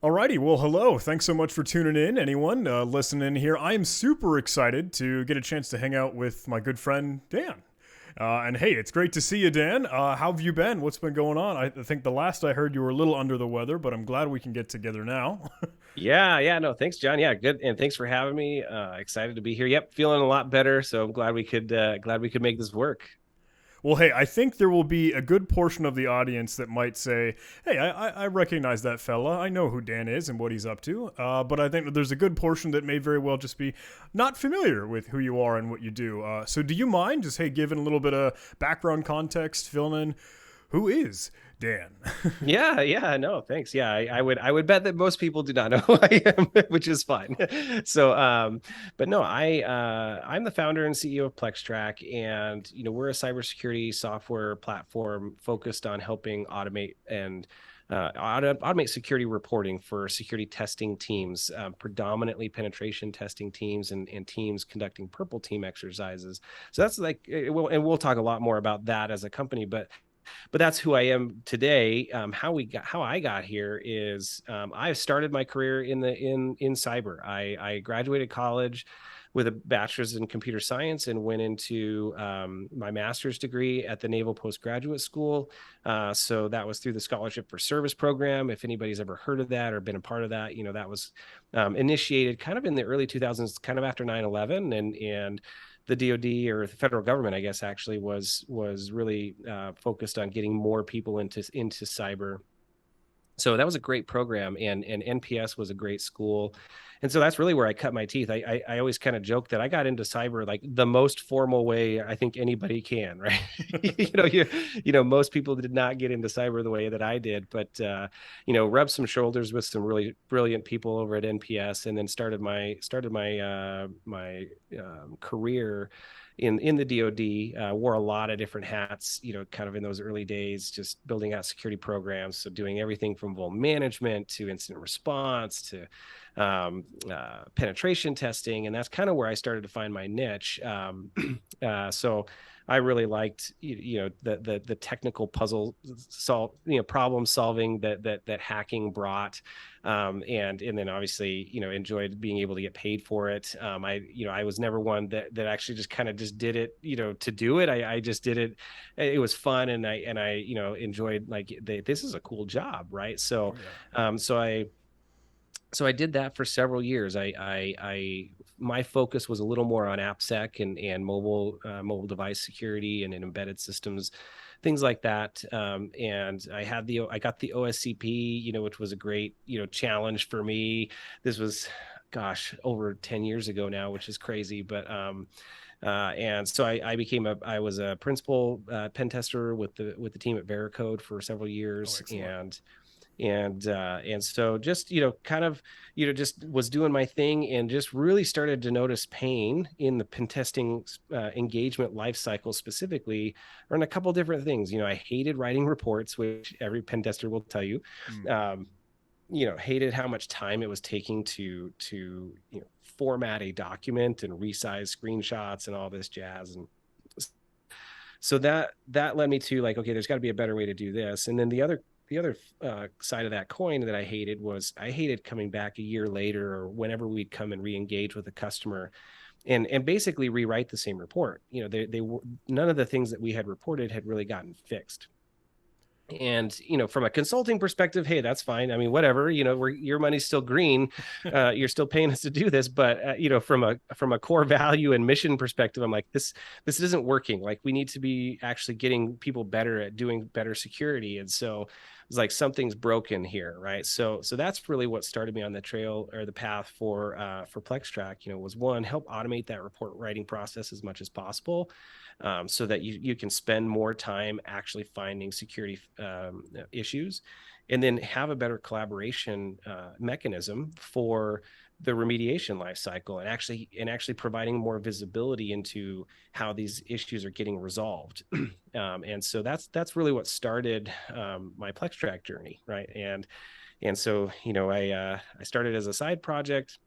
Alrighty, well, hello. Thanks so much for tuning in, anyone listening here. I am super excited to get a chance to hang out with my good friend Dan. And hey, it's great to see you, Dan. How have you been? What's been going on? I think the last I heard you were a little under the weather, but I'm glad we can get together now. Yeah, no, thanks, John. Yeah, good, and thanks for having me. Excited to be here. Yep, feeling a lot better. So I'm glad we could make this work. Well, hey, I think there will be a good portion of the audience that might say, hey, I recognize that fella. I know who Dan is and what he's up to. But I think that there's a good portion that may very well just be not familiar with who you are and what you do. So do you mind just, hey, giving a little bit of background context, filling in who is Dan? Yeah, no, thanks. Yeah, I would bet that most people do not know who I am, which is fine. So, but no, I'm the founder and CEO of PlexTrack, and we're a cybersecurity software platform focused on helping automate and automate security reporting for security testing teams, predominantly penetration testing teams and teams conducting purple team exercises. So that's like, we'll talk a lot more about that as a company, but that's who I am today. How I got here is I started my career in cyber. I graduated college with a bachelor's in computer science and went into my master's degree at the Naval Postgraduate School. So that was through the Scholarship for Service program. If anybody's ever heard of that or been a part of that, that was initiated kind of in the early 2000s, kind of after 9/11, and the DoD, or the federal government, I guess, actually was really focused on getting more people into cyber. So that was a great program, and NPS was a great school, and so that's really where I cut my teeth. I always kind of joke that I got into cyber like the most formal way I think anybody can, right? Most people did not get into cyber the way that I did, but rubbed some shoulders with some really brilliant people over at NPS, and then started my career in the DoD. Wore a lot of different hats, kind of in those early days, just building out security programs. So doing everything from vulnerability management to incident response to penetration testing, and that's kind of where I started to find my niche. So I really liked, the technical problem solving that hacking brought, and then obviously enjoyed being able to get paid for it. I was never one that actually just kind of just did it to do it. I just did it. It was fun, and I enjoyed, like, this is a cool job, right? Oh So yeah. um so I so I did that for several years. My focus was a little more on AppSec and mobile device security and in embedded systems, things like that. And I got the OSCP, which was a great challenge for me. This was, gosh, over 10 years ago now, which is crazy. But and so I was a principal pen tester with the team at Veracode for several Oh, years, excellent. and so just kind of just was doing my thing, and just really started to notice pain in the pen testing engagement life cycle, specifically around a couple different things. I hated writing reports, which every pen tester will tell you. Mm. um, Hated how much time it was taking to format a document and resize screenshots and all this jazz. And so that led me to, like, okay, there's got to be a better way to do this. And then the other side of that coin that I hated was, I hated coming back a year later, or whenever we'd come and re-engage with a customer, and basically rewrite the same report. They none of the things that we had reported had really gotten fixed. And from a consulting perspective, hey, that's fine. I mean, whatever, your money's still green. You're still paying us to do this. But from a core value and mission perspective, I'm like, this isn't working. Like, we need to be actually getting people better at doing better security. And so it's like, something's broken here, right? So that's really what started me on the trail, or the path for PlexTrack. Was, one, help automate that report writing process as much as possible, so that you can spend more time actually finding security issues, and then have a better collaboration mechanism for the remediation life cycle, and actually providing more visibility into how these issues are getting resolved. And so that's really what started my PlexTrack journey, right? And so I started as a side project,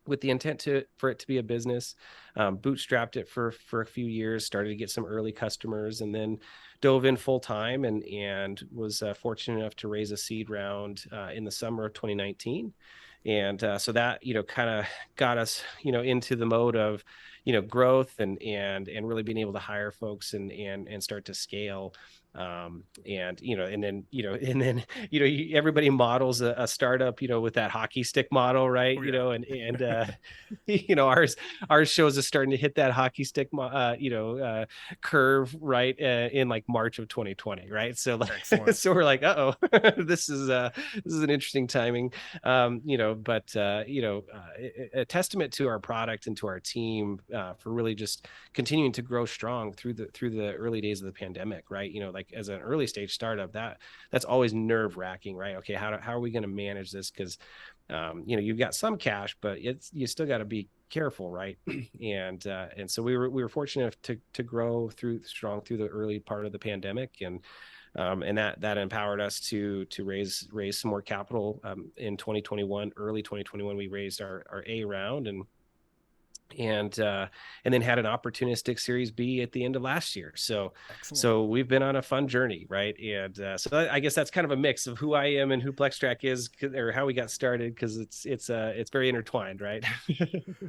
with the intent for it to be a business. Bootstrapped it for a few years, started to get some early customers, and then dove in full time, and was fortunate enough to raise a seed round in the summer of 2019. And so that, kind of got us, into the mode of, growth, and really being able to hire folks, and start to scale. And then, everybody models a startup, with that hockey stick model, right? Oh yeah. And ours shows us starting to hit that hockey stick, curve, right, in like March of 2020, right? So like, Excellent. so we're like, oh, this is an interesting timing, but a testament to our product and to our team for really just continuing to grow strong through the early days of the pandemic, right? Like as an early stage startup, that's always nerve wracking, right? Okay, how are we going to manage this? Because you've got some cash, but you still got to be careful, right? And so we were fortunate to grow strong through the early part of the pandemic, and that empowered us to raise some more capital in 2021. Early 2021, we raised our A round, and then had an opportunistic Series B at the end of last year. Excellent. So we've been on a fun journey, right? And so I guess that's kind of a mix of who I am and who PlexTrack is, or how we got started, because it's very intertwined, right?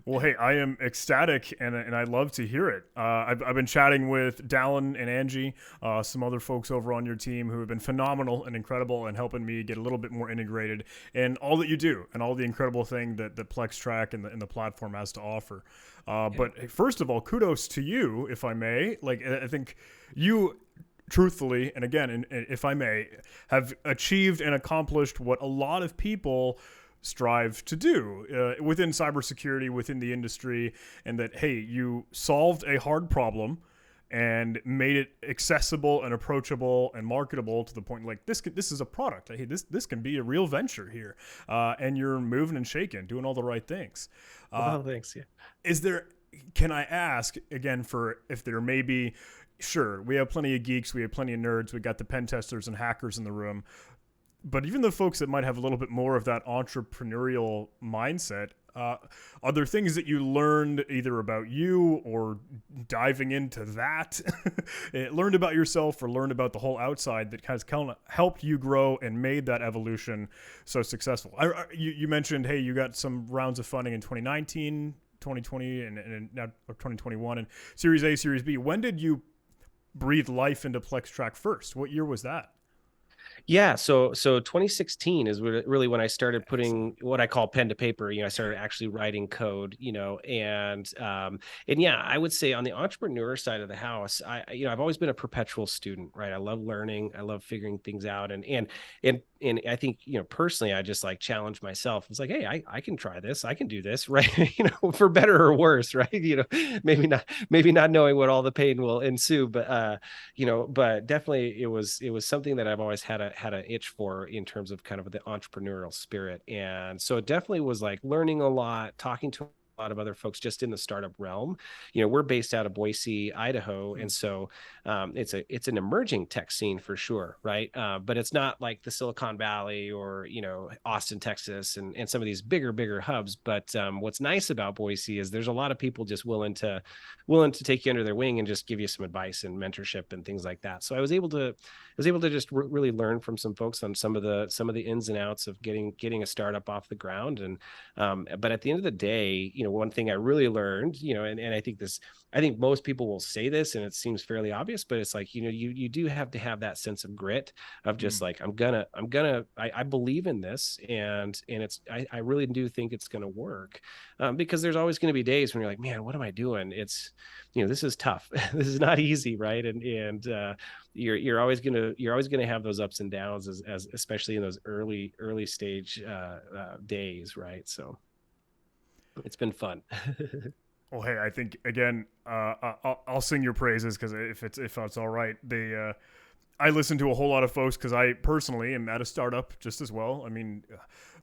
Well, hey, I am ecstatic, and I love to hear it. I've been chatting with Dallin and Angie, some other folks over on your team who have been phenomenal and incredible and helping me get a little bit more integrated in all that you do and all the incredible thing that PlexTrack and the platform has to offer. But hey, first of all, kudos to you, if I may. Like, I think you truthfully, and again, if I may, have achieved and accomplished what a lot of people strive to do within cybersecurity, within the industry, and that, hey, you solved a hard problem and made it accessible and approachable and marketable to the point like this is a product. Hey, this can be a real venture here, and you're moving and shaking, doing all the right things. Well, thanks. Yeah. Is there? Can I ask again for if there may be? Sure, we have plenty of geeks, we have plenty of nerds, we got the pen testers and hackers in the room. But even the folks that might have a little bit more of that entrepreneurial mindset, are there things that you learned either about you or diving into that, learned about yourself or learned about the whole outside that has kind of helped you grow and made that evolution so successful? You mentioned, hey, you got some rounds of funding in 2019, 2020, and now 2021, and Series A, Series B. When did you breathe life into PlexTrack first? What year was that? Yeah, so 2016 is really when I started Excellent. putting what I call pen to paper. I started actually writing code, and yeah, I would say on the entrepreneur side of the house, I've always been a perpetual student, right? I love learning, I love figuring things out, and I think, personally, I just like challenge myself. It's like, hey, I can try this, I can do this, right? For better or worse, right? Maybe not knowing what all the pain will ensue, but definitely it was something that I've always had an itch for in terms of kind of the entrepreneurial spirit. And so it definitely was like learning a lot, talking to a lot of other folks just in the startup realm. We're based out of Boise, Idaho, and so it's an emerging tech scene for sure, right? But it's not like the Silicon Valley or Austin, Texas, and some of these bigger hubs. But what's nice about Boise is there's a lot of people just willing to take you under their wing and just give you some advice and mentorship and things like that. So I was able to just really learn from some folks on some of the ins and outs of getting a startup off the ground. And but at the end of the day, one thing I really learned, and I think most people will say this and it seems fairly obvious, but it's like, you do have to have that sense of grit of just like, I believe in this, and I really do think it's going to work, because there's always going to be days when you're like, man, what am I doing? This is tough. This is not easy, right? And you're always gonna have those ups and downs, as especially in those early stage days, right? So it's been fun. Well, hey, I think again, I'll sing your praises because if it's all right, I listen to a whole lot of folks because I personally am at a startup just as well. I mean,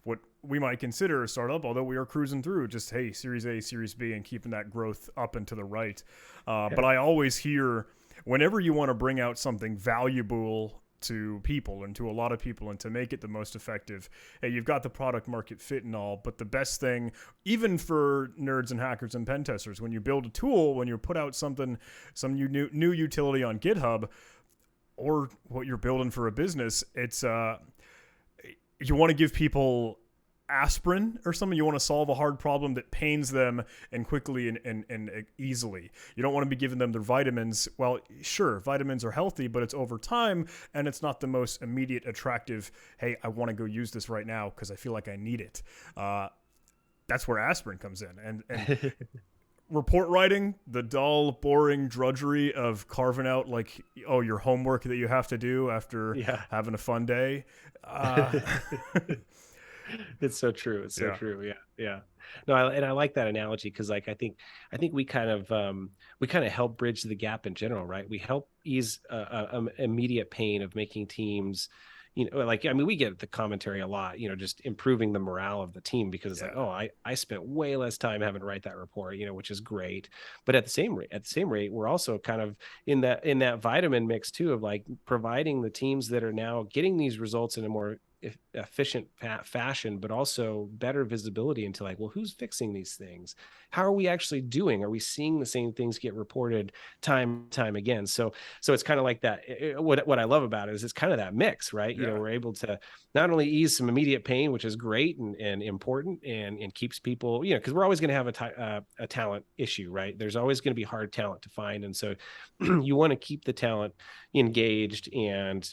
what we might consider a startup, although we are cruising through just, hey, Series A, Series B, and keeping that growth up and to the right. But I always hear whenever you want to bring out something valuable to people and to a lot of people and to make it the most effective. Hey, you've got the product market fit and all, but the best thing, even for nerds and hackers and pen testers, when you build a tool, when you put out something, some new utility on GitHub, or what you're building for a business, it's you want to give people aspirin or something. You want to solve a hard problem that pains them and quickly and easily. You don't want to be giving them their vitamins. Well, sure, vitamins are healthy, but it's over time, and it's not the most immediate attractive, hey, I want to go use this right now because I feel like I need it. That's where aspirin comes in. And report writing, the dull, boring drudgery of carving out like, oh, your homework that you have to do after having a fun day. It's so true. It's so Yeah. true. Yeah. Yeah. No, I like that analogy because like I think we kind of help bridge the gap in general, right? We help ease immediate pain of making teams, like, I mean, we get the commentary a lot, just improving the morale of the team because it's like, oh, I spent way less time having to write that report, which is great. But at the same rate, we're also kind of in that vitamin mix too, of like providing the teams that are now getting these results in a more efficient fashion, but also better visibility into like, well, who's fixing these things? How are we actually doing? Are we seeing the same things get reported time again? So it's kind of like that. What I love about it is it's kind of that mix, right? We're able to not only ease some immediate pain, which is great and important and keeps people, because we're always going to have a talent issue, right? There's always going to be hard talent to find. And so you want to keep the talent engaged and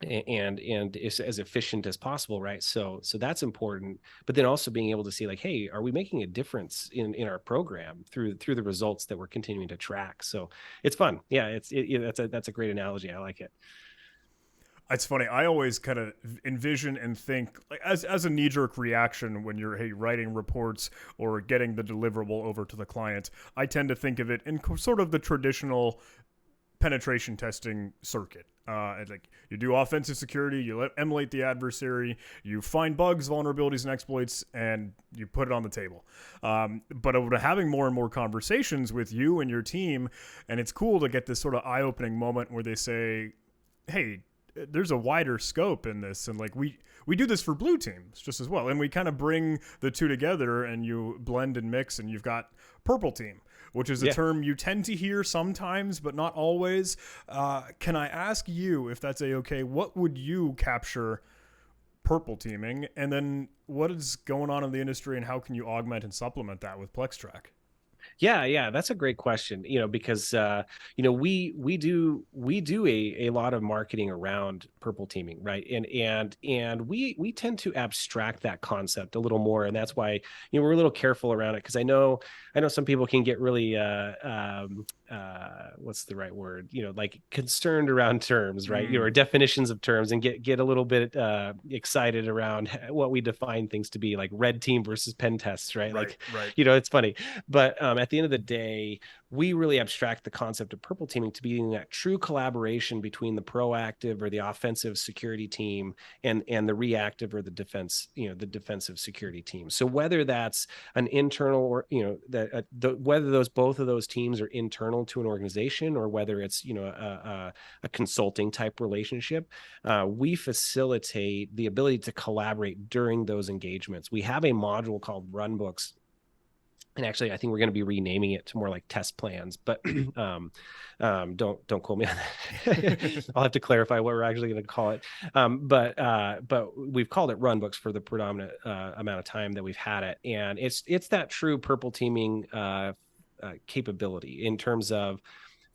is as efficient as possible, right? So that's important, but then also being able to see like, hey, are we making a difference in our program through the results that we're continuing to track? So it's fun. Yeah, that's a great analogy. I like it. It's funny. I always kind of envision and think like as a knee jerk reaction when you're writing reports or getting the deliverable over to the client. I tend to think of it in sort of the traditional penetration testing circuit. Like you do offensive security, you emulate the adversary, you find bugs, vulnerabilities, and exploits, and you put it on the table. But over having more and more conversations with you and your team, and it's cool to get this sort of eye-opening moment where they say, "Hey, there's a wider scope in this," and like we do this for blue teams just as well, and we kind of bring the two together, and you blend and mix, and you've got purple team, which is a term you tend to hear sometimes, but not always. Can I ask you, if that's okay, what would you capture purple teaming? And then what is going on in the industry and how can you augment and supplement that with PlexTrack? Yeah, that's a great question. Because we do a lot of marketing around purple teaming, right? And we tend to abstract that concept a little more, and that's why we're a little careful around it because I know some people can get really what's the right word? Like concerned around terms, right? Or definitions of terms, and get a little bit excited around what we define things to be, like red team versus pen tests, right? Like, right. it's funny, but at the end of the day, we really abstract the concept of purple teaming to being that true collaboration between the proactive or the offensive security team and the reactive or the defensive security team. So whether that's an internal or whether both of those teams are internal to an organization or whether it's a consulting type relationship, we facilitate the ability to collaborate during those engagements. We have a module called Runbooks. And actually, I think we're going to be renaming it to more like test plans, but don't quote me on that. I'll have to clarify what we're actually going to call it. But we've called it Runbooks for the predominant amount of time that we've had it, and it's that true purple teaming capability in terms of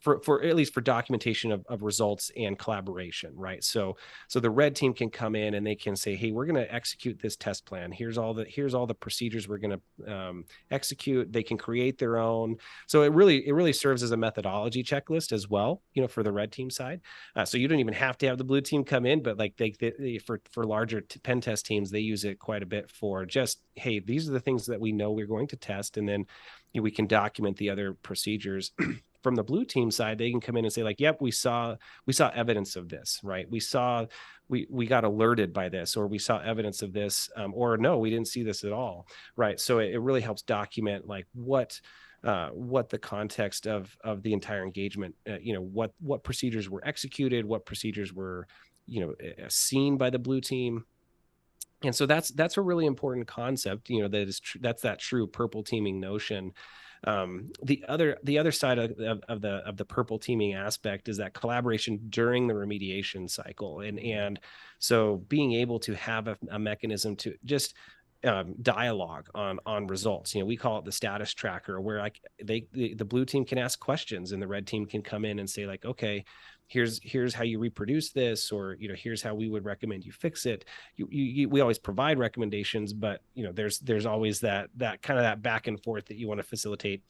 for at least for documentation of results and collaboration, right? So the red team can come in and they can say, hey, we're going to execute this test plan. Here's all the procedures we're going to execute. They can create their own. So it really serves as a methodology checklist as well, for the red team side. So you don't even have to have the blue team come in, but like they for larger pen test teams, they use it quite a bit for just, hey, these are the things that we know we're going to test, and then we can document the other procedures. From the blue team side, they can come in and say like, yep, we saw evidence of this, right? We got alerted by this, or we saw evidence of this, or no, we didn't see this at all, right? So it really helps document like what what the context of the entire engagement, what procedures were executed, what procedures were seen by the blue team. And so that's a really important concept, that is that's that true purple teaming notion. The other side of the purple teaming aspect is that collaboration during the remediation cycle, and so being able to have a mechanism to just dialogue on results. We call it the status tracker, where like the blue team can ask questions and the red team can come in and say like, okay, here's how you reproduce this, or here's how we would recommend you fix it. We always provide recommendations, but there's always that kind of that back and forth that you want to facilitate.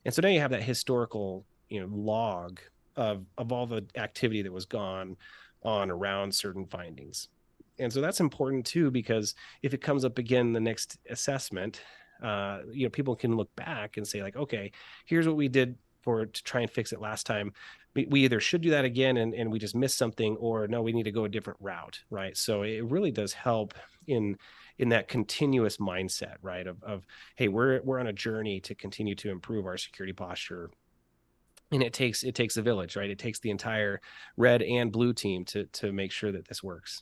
And so now you have that historical log of all the activity that was gone on around certain findings. And so that's important too, because if it comes up again the next assessment, people can look back and say like, okay, here's what we did to try and fix it last time. We either should do that again and we just missed something, or no, we need to go a different route, right? So it really does help in that continuous mindset, right? Of hey, we're on a journey to continue to improve our security posture. And it takes a village, right? It takes the entire red and blue team to make sure that this works.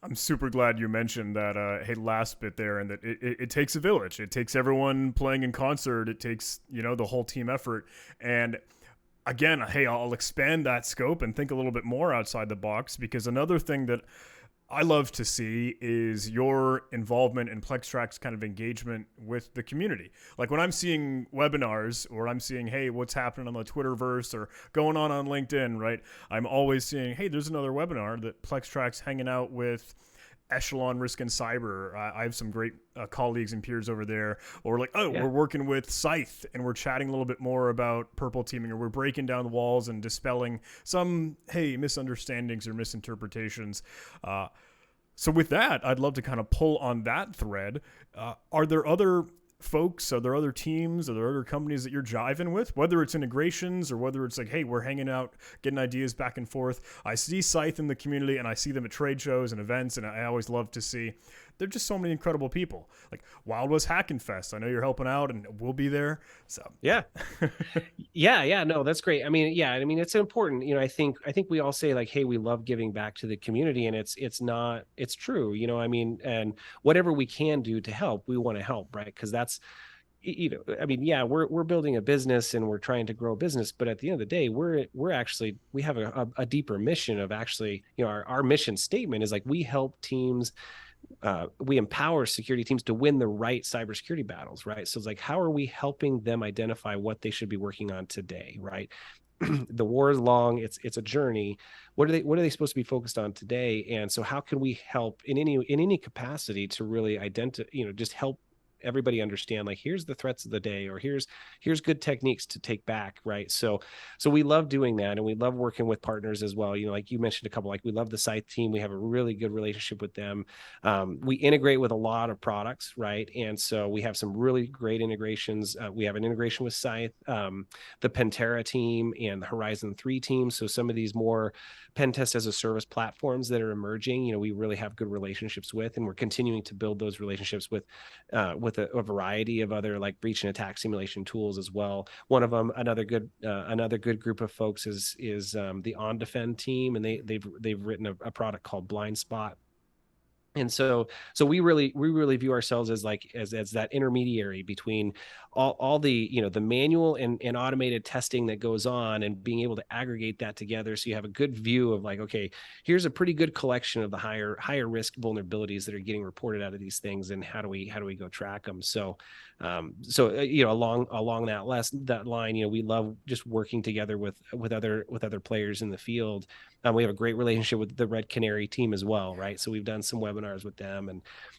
I'm super glad you mentioned that, hey, last bit there, and that it takes a village. It takes everyone playing in concert. It takes, the whole team effort. And again, hey, I'll expand that scope and think a little bit more outside the box, because another thing that I love to see is your involvement in PlexTrack's kind of engagement with the community. Like when I'm seeing webinars, or I'm seeing, hey, what's happening on the Twitterverse or going on LinkedIn, right? I'm always seeing, hey, there's another webinar that PlexTrack's hanging out with Echelon Risk and Cyber. I have some great colleagues and peers over there. Or like, oh, Yeah. we're working with Scythe and we're chatting a little bit more about purple teaming, or we're breaking down the walls and dispelling some, hey, misunderstandings or misinterpretations. So with that, I'd love to kind of pull on that thread. Are there other folks? Are there other teams? Are there other companies that you're jiving with? Whether it's integrations or whether it's like, hey, we're hanging out, getting ideas back and forth. I see Scythe in the community and I see them at trade shows and events, and I always love to see. They're just so many incredible people. Like Wild West Hacking Fest. I know you're helping out and we'll be there. So Yeah. Yeah, no, that's great. I mean, yeah, I mean, it's important. I think we all say like, hey, we love giving back to the community, and it's true. I mean, and whatever we can do to help, we want to help, right? Because that's I mean, yeah, we're building a business and we're trying to grow a business, but at the end of the day, we have a deeper mission of actually, our mission statement is like, we help teams, we empower security teams to win the right cybersecurity battles, right? So it's like, how are we helping them identify what they should be working on today, right? The war is long, it's a journey. What are they supposed to be focused on today? And so how can we help in any capacity to really identify, just help everybody understand like, here's the threats of the day, or here's good techniques to take back, right? So we love doing that, and we love working with partners as well. Like you mentioned a couple, like we love the Scythe team. We have a really good relationship with them. We integrate with a lot of products, right? And so we have some really great integrations. We have an integration with Scythe, the Pentera team, and the Horizon 3 team. So some of these more pen test as a service platforms that are emerging, we really have good relationships with, and we're continuing to build those relationships with a variety of other like breach and attack simulation tools as well. One of them, another good group of folks is the OnDefend team, and they've written a product called Blind Spot. And so we really view ourselves as like as that intermediary between all the the manual and automated testing that goes on, and being able to aggregate that together, so you have a good view of like, okay, here's a pretty good collection of the higher risk vulnerabilities that are getting reported out of these things, and how do we go track them. Along that line, we love just working together with other players in the field. We have a great relationship with the Red Canary team as well, right? So we've done some webinars with them,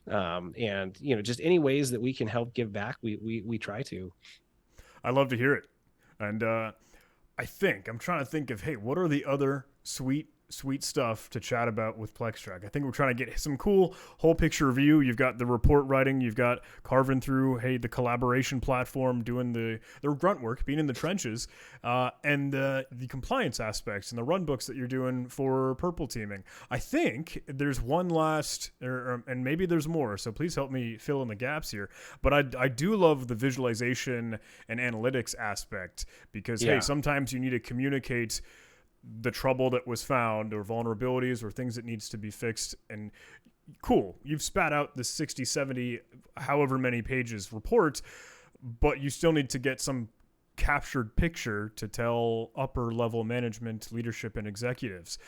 and just any ways that we can help give back, we try to. I love to hear it. And I'm trying to think of, hey, what are the other sweet sweet stuff to chat about with PlexTrack. I think we're trying to get some cool whole picture view. You've got the report writing, you've got carving through, hey, the collaboration platform, doing the grunt work, being in the trenches, and the compliance aspects and the run books that you're doing for purple teaming. I think there's one last, and maybe there's more, so please help me fill in the gaps here. But I do love the visualization and analytics aspect because, hey, sometimes you need to communicate the trouble that was found or vulnerabilities or things that needs to be fixed. And cool, you've spat out the 60, 70, however many pages report, but you still need to get some captured picture to tell upper level management, leadership, and executives.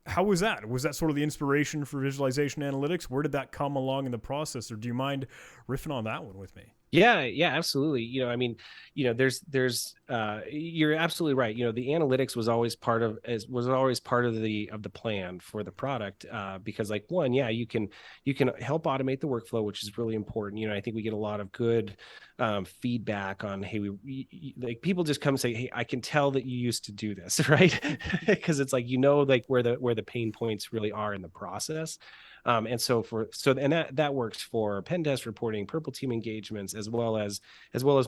How was that? Was that sort of the inspiration for visualization analytics? Where did that come along in the process? Or do you mind riffing on that one with me? Yeah, absolutely. I mean, you're absolutely right. The analytics was always part of the plan for the product, because like one, yeah, you can help automate the workflow, which is really important. I think we get a lot of good feedback on, hey, like people just come and say, hey, I can tell that you used to do this, right? Because it's like, like where the pain points really are in the process. And so that works for pen test reporting, purple team engagements, as well as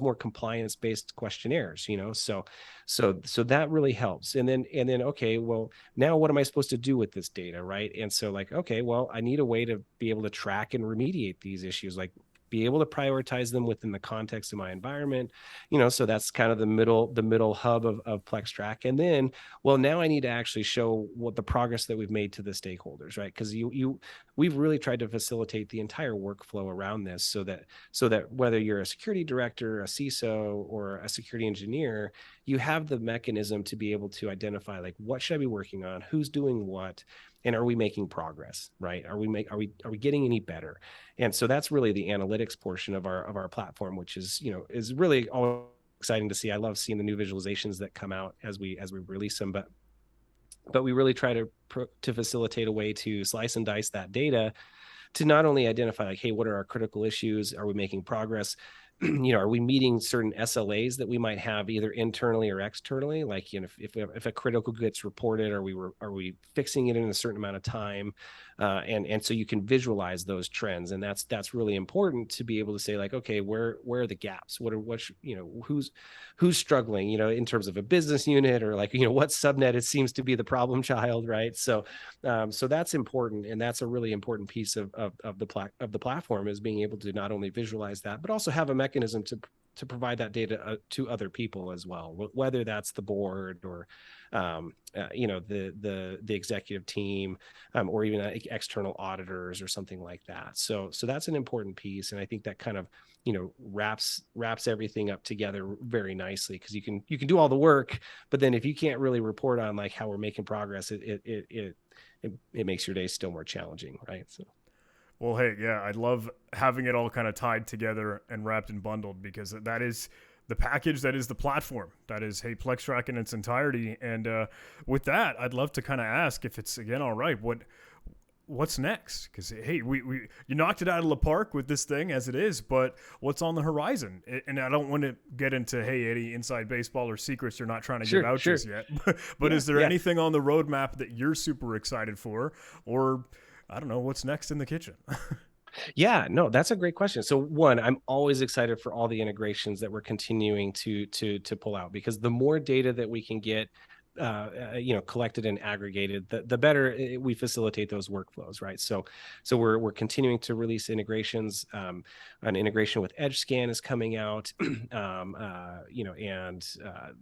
more compliance based questionnaires. So that really helps. And then okay, well, now what am I supposed to do with this data, right? And so like, okay, well, I need a way to be able to track and remediate these issues, like be able to prioritize them within the context of my environment. So that's kind of the middle hub of PlexTrack. And then, well, now I need to actually show what the progress that we've made to the stakeholders, right? Because we've really tried to facilitate the entire workflow around this so that whether you're a security director, a CISO, or a security engineer, you have the mechanism to be able to identify, like, what should I be working on, who's doing what, and are we making progress, right? Are we getting any better? And so that's really the analytics portion of our platform, which is really all exciting to see. I love seeing the new visualizations that come out as we release them, but we really try to facilitate a way to slice and dice that data to not only identify, like, hey, what are our critical issues? Are we making progress? Are we meeting certain SLAs that we might have either internally or externally? Like, if a critical gets reported, are we fixing it in a certain amount of time? And so you can visualize those trends, and that's really important to be able to say, like, okay, where are the gaps? Who's struggling? In terms of a business unit, or like, what subnet it seems to be the problem child, right? So that's important, and that's a really important piece of the platform, is being able to not only visualize that, but also have a mechanism to provide that data to other people as well, whether that's the board or the executive team, or even external auditors or something like that. So that's an important piece, and I think that kind of wraps everything up together very nicely, because you can do all the work, but then if you can't really report on, like, how we're making progress, it makes your day still more challenging, right? So. Well, hey, yeah, I love having it all kind of tied together and wrapped and bundled, because that is the package, that is the platform, that is, hey, PlexTrack in its entirety. And with that, I'd love to kind of ask, if it's, again, all right, what's next? Because, hey, you knocked it out of the park with this thing as it is, but what's on the horizon? And I don't want to get into, hey, any inside baseball or secrets you're not trying to give out just yet. But is there anything on the roadmap that you're super excited for, or I don't know, what's next in the kitchen? Yeah, no, that's a great question. So one, I'm always excited for all the integrations that we're continuing to pull out, because the more data that we can get collected and aggregated, the better we facilitate those workflows, right? So we're continuing to release integrations. An integration with EdgeScan is coming out, and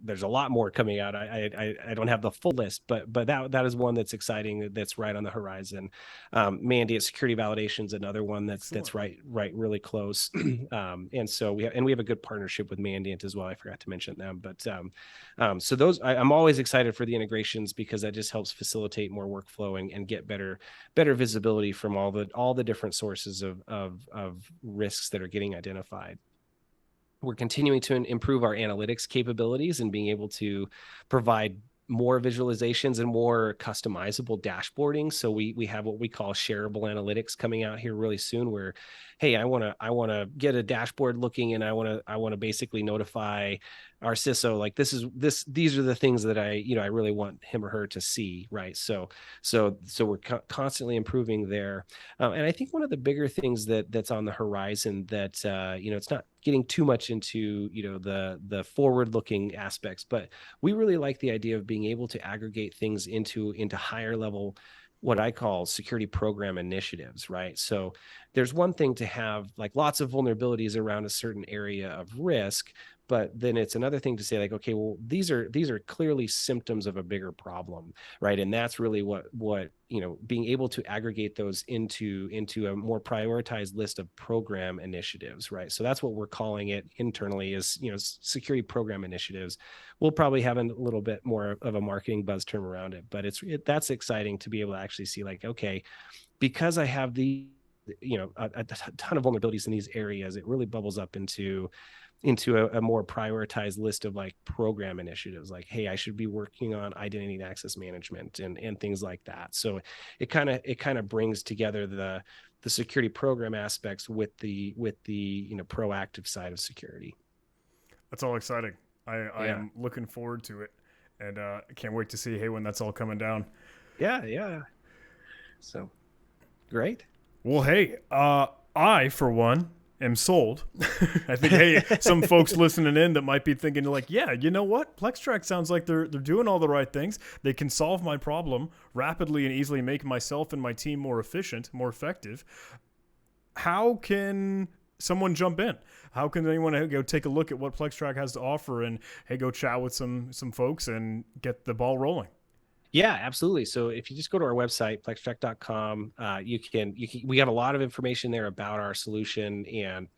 there's a lot more coming out. I don't have the full list, but that is one that's exciting, that's right on the horizon. Mandate security validation is another one that's right really close. And so we have a good partnership with Mandate as well. I forgot to mention them, but so those, I'm always excited for the integrations, because that just helps facilitate more workflow and get better visibility from all the different sources of risks that are getting identified. We're continuing to improve our analytics capabilities and being able to provide more visualizations and more customizable dashboarding. So we have what we call shareable analytics coming out here really soon, where, hey, I want to get a dashboard looking, and I want to basically notify our CISO, like these are the things that I really want him or her to see, right? So we're constantly improving there. And I think one of the bigger things that's on the horizon that it's not getting too much into the forward looking aspects, but we really like the idea of being able to aggregate things into higher level, what I call security program initiatives, right? So there's one thing to have like lots of vulnerabilities around a certain area of risk, but then it's another thing to say like, okay, well, these are clearly symptoms of a bigger problem, right? And that's really what being able to aggregate those into a more prioritized list of program initiatives, right? So that's what we're calling it internally, is security program initiatives. We'll probably have a little bit more of a marketing buzz term around it, but that's exciting to be able to actually see like, okay, because I have the a ton of vulnerabilities in these areas, it really bubbles up into a more prioritized list of like program initiatives, like, hey, I should be working on identity and access management and things like that. So it kind of brings together the security program aspects with the proactive side of security. That's all exciting. I Yeah. am looking forward to it, and I can't wait to see, hey, when that's all coming down. Yeah. Yeah. So great. Well, hey, I for one am sold. I think, hey, some folks listening in that might be thinking like, yeah, you know what? PlexTrack sounds like they're doing all the right things. They can solve my problem rapidly and easily, make myself and my team more efficient, more effective. How can someone jump in? How can anyone go take a look at what PlexTrack has to offer and, hey, go chat with some folks and get the ball rolling? Yeah, absolutely. So if you just go to our website, plextrack.com, we have a lot of information there about our solution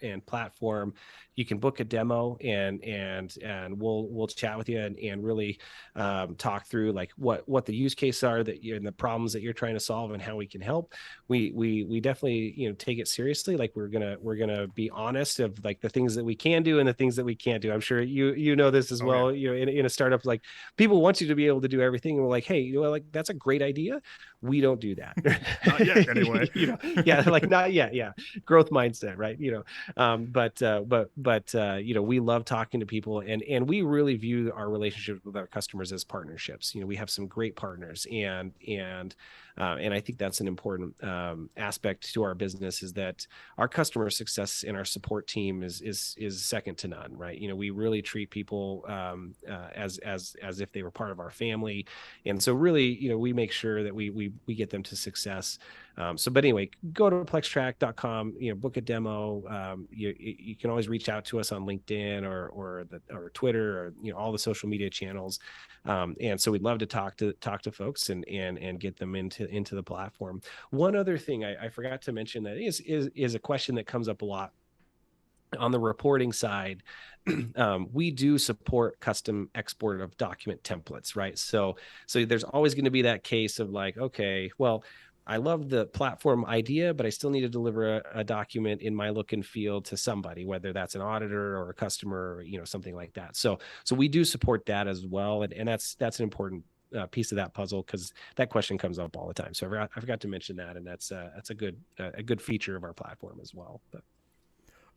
and platform. You can book a demo, and we'll chat with you and really talk through like what the use cases are and the problems that you're trying to solve and how we can help. We definitely take it seriously. Like we're gonna be honest of like the things that we can do and the things that we can't do. I'm sure you know this as Oh yeah. well. In a startup, like people want you to be able to do everything, and we're like, hey, like that's a great idea. We don't do that. Not yet, anyway. Yeah, like not yet. Yeah, growth mindset, right? We love talking to people, and we really view our relationships with our customers as partnerships. We have some great partners, and I think that's an important aspect to our business, is that our customer success and our support team is second to none, right? We really treat people as if they were part of our family, and so really, we make sure that we get them to success. But anyway, go to plextrack.com, book a demo. You can always reach out to us on LinkedIn or Twitter, or all the social media channels. And so we'd love to talk to folks and get them into the platform. One other thing I forgot to mention that is a question that comes up a lot on the reporting side. We do support custom export of document templates, right? So there's always going to be that case of like, okay, well, I love the platform idea, but I still need to deliver a document in my look and feel to somebody, whether that's an auditor or a customer, or something like that. So we do support that as well, and that's an important piece of that puzzle, because that question comes up all the time. So I forgot to mention that, and that's a good feature of our platform as well.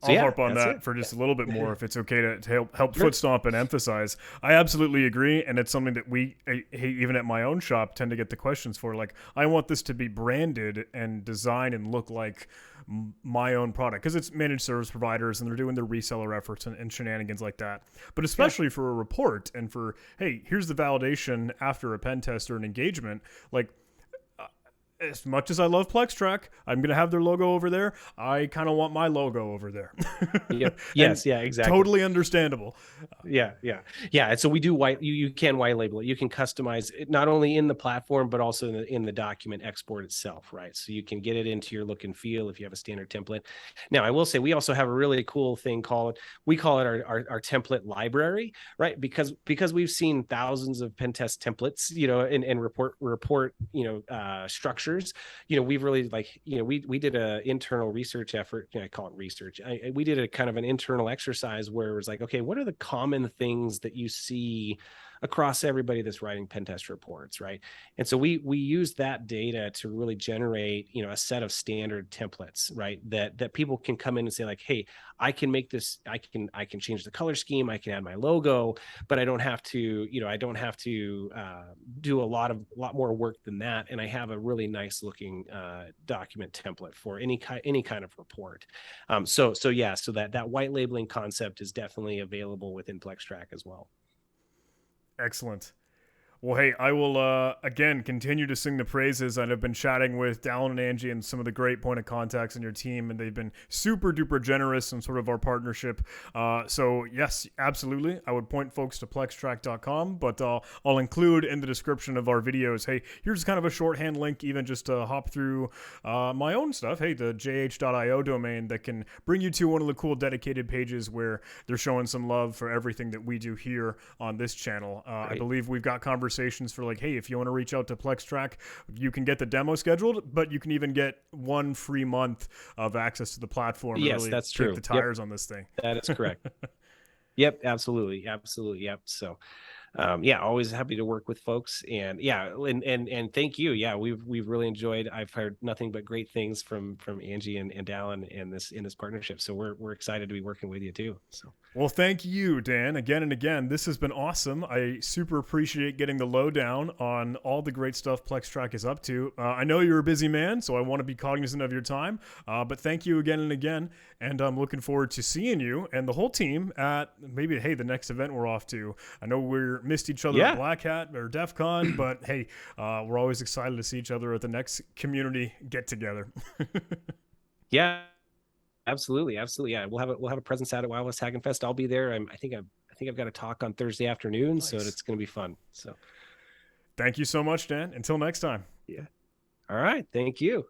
So I'll yeah, harp on that's that it. for just a little bit more, if it's okay to help Sure. foot stomp and emphasize. I absolutely agree, and it's something that we, even at my own shop, tend to get the questions for. Like, I want this to be branded and designed and look like my own product, because it's managed service providers and they're doing their reseller efforts and shenanigans like that. But Yeah. especially for a report and for, hey, here's the validation after a pen test or an engagement, like, as much as I love PlexTrack, I'm going to have their logo over there. I kind of want my logo over there. Yep. And Yes. Yeah. Exactly. totally understandable. Yeah. And so we do you can white label it. You can customize it not only in the platform, but also in the document export itself, right? So you can get it into your look and feel if you have a standard template. Now, I will say we also have a really cool thing we call it our template library, right? Because we've seen thousands of pen test templates, and report structures. We've really we did an internal research effort. I call it research. We did a kind of an internal exercise where it was like, okay, what are the common things that you see across everybody that's writing pen test reports, right? And so we use that data to really generate, you know, a set of standard templates, right? That people can come in and say like, hey, I can make this, I can change the color scheme, I can add my logo, but I don't have to, you know, I don't have to do a lot more work than that, and I have a really nice looking document template for any kind of report. So yeah, so that white labeling concept is definitely available within PlexTrack as well. Excellent. Well, hey, I will again continue to sing the praises. And I've been chatting with Dallin and Angie and some of the great point of contacts in your team, and they've been super duper generous in sort of our partnership. So yes, absolutely, I would point folks to plextrack.com, but I'll include in the description of our videos. Hey, here's kind of a shorthand link, even just to hop through my own stuff. Hey, the jh.io domain that can bring you to one of the cool dedicated pages where they're showing some love for everything that we do here on this channel. I believe we've got conversations for like, hey, if you want to reach out to PlexTrack, you can get the demo scheduled, but you can even get 1 free month of access to the platform. Yes, really that's kick true. the tires on this thing. That is correct. Yep, absolutely, absolutely. Yep. So yeah, always happy to work with folks, and yeah, and thank you. Yeah, we've really enjoyed. I've heard nothing but great things from Angie and Dallin in this partnership. So we're excited to be working with you too. So well, thank you, Dan, again and again. This has been awesome. I super appreciate getting the lowdown on all the great stuff PlexTrack is up to. I know you're a busy man, so I want to be cognizant of your time. But thank you again and again, and I'm looking forward to seeing you and the whole team at maybe, hey, the next event we're off to. I know we're missed each other at Black Hat or DEF CON, but hey, we're always excited to see each other at the next community get together. yeah, absolutely, absolutely. Yeah, we'll have a presence out at Wild West Hagen Fest. I'll be there. I think I've got a talk on Thursday afternoon, nice. So it's going to be fun. So thank you so much, Dan. Until next time. Yeah. All right. Thank you.